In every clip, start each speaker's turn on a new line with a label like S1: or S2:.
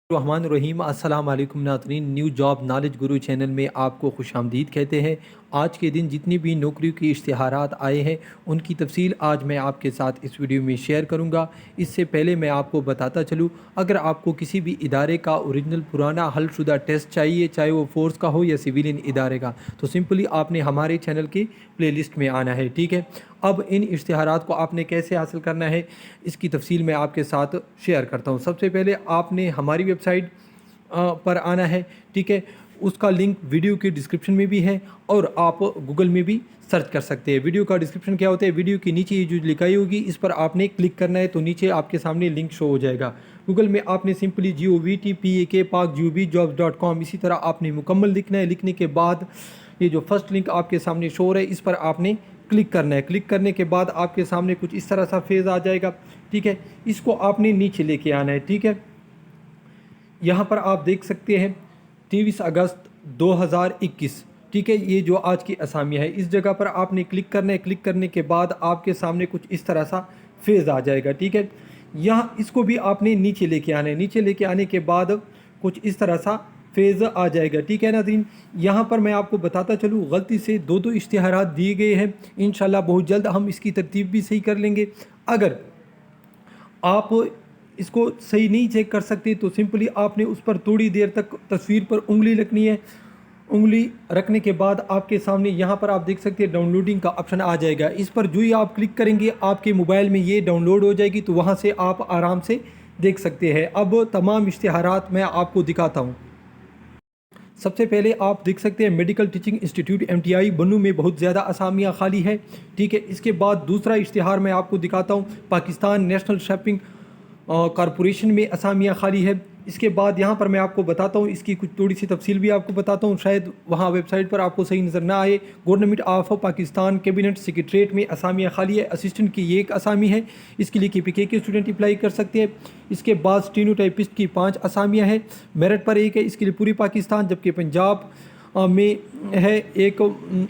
S1: الرحمن الرحیم السلام علیکم ناظرین، نیو جاب نالج گرو چینل میں آپ کو خوش آمدید کہتے ہیں۔ آج کے دن جتنی بھی نوکریوں کی اشتہارات آئے ہیں ان کی تفصیل آج میں آپ کے ساتھ اس ویڈیو میں شیئر کروں گا۔ اس سے پہلے میں آپ کو بتاتا چلوں، اگر آپ کو کسی بھی ادارے کا اوریجنل پرانا حل شدہ ٹیسٹ چاہیے، چاہے وہ فورس کا ہو یا سویلین ادارے کا، تو سمپلی آپ نے ہمارے چینل کی پلے لسٹ میں آنا ہے، ٹھیک ہے۔ اب ان اشتہارات کو آپ نے کیسے حاصل کرنا ہے اس کی تفصیل میں آپ کے ساتھ شیئر کرتا ہوں۔ سب سے پہلے آپ نے ہماری ویب سائٹ پر آنا ہے، ٹھیک ہے۔ اس کا لنک ویڈیو کی ڈسکرپشن میں بھی ہے اور آپ گوگل میں بھی سرچ کر سکتے ہیں۔ ویڈیو کا ڈسکرپشن کیا ہوتا ہے؟ ویڈیو کے نیچے یہ جو لکھائی ہوگی اس پر آپ نے کلک کرنا ہے تو نیچے آپ کے سامنے لنک شو ہو جائے گا۔ گوگل میں آپ نے سمپلی govtpak.jobs.com اسی طرح آپ نے مکمل لکھنا ہے۔ لکھنے کے بعد یہ جو فرسٹ لنک آپ کے سامنے شو ہو رہا ہے اس پر آپ نے کلک کرنا ہے۔ کلک کرنے کے بعد آپ کے سامنے کچھ اس طرح سا فیز آ جائے گا، ٹھیک ہے۔ اس کو آپ نے نیچے لے کے آنا ہے، ٹھیک ہے۔ یہاں پر آپ دیکھ سکتے ہیں 23 اگست 2021، ٹھیک ہے۔ یہ جو آج کی اسامیہ ہے اس جگہ پر آپ نے کلک کرنا ہے۔ کلک کرنے کے بعد آپ کے سامنے کچھ اس طرح سا فیز آ جائے گا، ٹھیک ہے۔ یہاں اس کو بھی آپ نے نیچے لے کے آنا ہے۔ نیچے لے کے آنے کے بعد کچھ اس طرح سا فیز آ جائے گا، ٹھیک ہے ناظرین۔ یہاں پر میں آپ کو بتاتا چلوں، غلطی سے دو اشتہارات دیے گئے ہیں۔ انشاءاللہ بہت جلد ہم اس کی ترتیب بھی صحیح کر لیں گے۔ اگر آپ اس کو صحیح نہیں چیک کر سکتے تو سمپلی آپ نے اس پر تھوڑی دیر تک تصویر پر انگلی رکھنی ہے۔ انگلی رکھنے کے بعد آپ کے سامنے یہاں پر آپ دیکھ سکتے ہیں ڈاؤن لوڈنگ کا آپشن آ جائے گا۔ اس پر جو ہی آپ کلک کریں گے آپ کے موبائل میں یہ ڈاؤن لوڈ ہو جائے گی، تو وہاں سے آپ آرام سے دیکھ سکتے ہیں۔ اب تمام اشتہارات میں آپ کو دکھاتا ہوں۔ سب سے پہلے آپ دیکھ سکتے ہیں میڈیکل ٹیچنگ انسٹیٹیوٹ MTI بنو میں بہت زیادہ اسامیاں خالی ہے، ٹھیک ہے۔ اس کے بعد دوسرا اشتہار میں آپ کو دکھاتا ہوں، پاکستان نیشنل شپنگ کارپوریشن میں اسامیاں خالی ہے۔ اس کے بعد یہاں پر میں آپ کو بتاتا ہوں، اس کی کچھ تھوڑی سی تفصیل بھی آپ کو بتاتا ہوں، شاید وہاں ویب سائٹ پر آپ کو صحیح نظر نہ آئے۔ Government of Pakistan cabinet secretariat میں اسامیاں خالی ہے۔ اسسٹنٹ کی یہ ایک اسامی ہے، اس کے لیے KPK کے اسٹوڈنٹ اپلائی کر سکتے ہیں۔ اس کے بعد اسٹینو ٹائپسٹ کی 5 اسامیاں ہیں، میرٹ پر ایک ہے، اس کے لیے پوری پاکستان، جبکہ پنجاب میں ہے ایک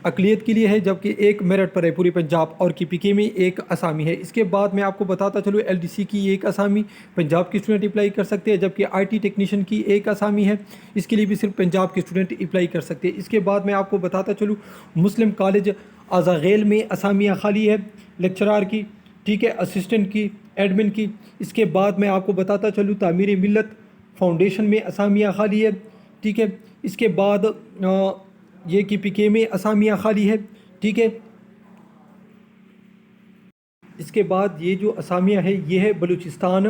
S1: اقلیت کے لیے ہے، جبکہ ایک میرٹ پر ہے پوری پنجاب، اور KPK میں ایک اسامی ہے۔ اس کے بعد میں آپ کو بتاتا چلوں LDC کی ایک اسامی پنجاب کے اسٹوڈنٹ اپلائی کر سکتے ہیں، جبکہ IT ٹیکنیشین کی ایک اسامی ہے، اس کے لیے بھی صرف پنجاب کے اسٹوڈنٹ اپلائی کر سکتے ہیں۔ اس کے بعد میں آپ کو بتاتا چلوں مسلم کالج آزاغیل میں اسامیاں خالی ہے، لیکچرار کی، ٹھیک ہے، اسسٹنٹ کی، ایڈمن کی۔ اس کے بعد میں آپ کو بتاتا چلوں تعمیر ملت فاؤنڈیشن میں اسامیاں خالی ہے، ٹھیک ہے۔ اس کے بعد یہ KPK میں اسامیاں خالی ہے، ٹھیک ہے۔ اس کے بعد یہ جو اسامیاں ہے یہ ہے بلوچستان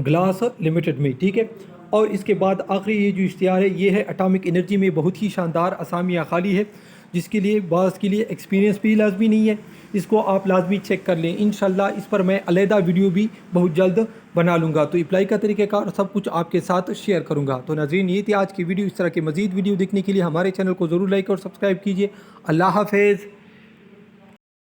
S1: گلاس لمیٹڈ میں، ٹھیک ہے۔ اور اس کے بعد آخری یہ جو اشتہار ہے یہ ہے اٹامک انرجی میں، بہت ہی شاندار اسامیاں خالی ہے، جس کے لیے بعض کے لیے ایکسپیرینس بھی لازمی نہیں ہے۔ اس کو آپ لازمی چیک کر لیں، انشاءاللہ اس پر میں علیحدہ ویڈیو بھی بہت جلد بنا لوں گا، تو اپلائی کا طریقہ کار سب کچھ آپ کے ساتھ شیئر کروں گا۔ تو ناظرین یہ تھی آج کی ویڈیو۔ اس طرح کے مزید ویڈیو دیکھنے کے لیے ہمارے چینل کو ضرور لائک اور سبسکرائب کیجیے۔ اللہ حافظ۔